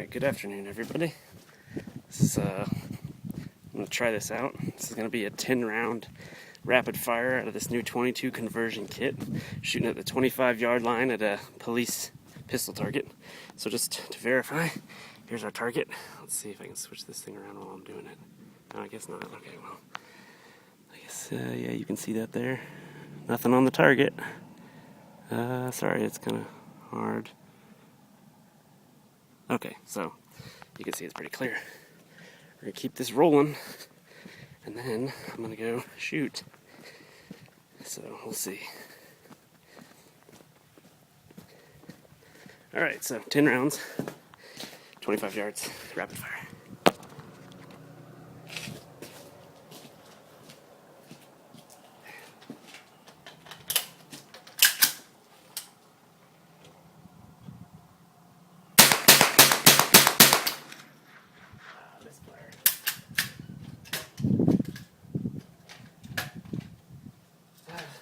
Alright, good afternoon everybody. I'm going to try this out. This is going to be a 10 round rapid fire out of this new 22 conversion kit, shooting at the 25-yard line at a police pistol target. So just to verify, here's our target. Let's see if I can switch this thing around while I'm doing it. No, I guess not. Okay, well, I guess, yeah, you can see that there. Nothing on the target. Sorry, it's kind of hard. Okay, so you can see it's pretty clear. We're going to keep this rolling, and then I'm going to go shoot. So we'll see. Alright, so 10 rounds, 25 yards, rapid fire.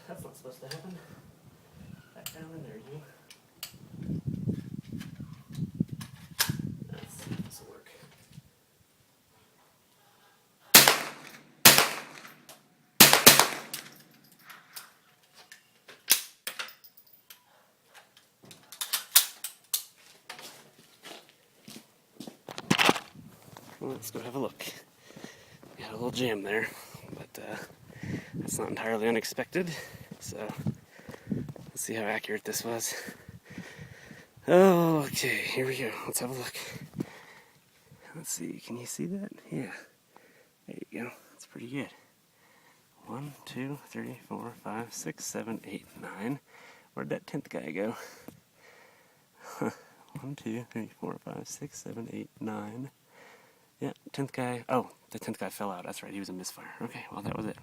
That's not supposed to happen. Back down in there, you. Let's see if this will work. Well, let's go have a look. We had a little jam there, but that's not entirely unexpected. So let's see how accurate this was. Okay, here we go. Let's have a look. Let's see, can you see that? Yeah. There you go. That's pretty good. 1, 2, 3, 4, 5, 6, 7, 8, 9. Where'd that 10th guy go? 1, 2, 3, 4, 5, 6, 7, 8, 9. Yeah, 10th guy. Oh, the 10th guy fell out. That's right, he was a misfire. Okay, well, that was it.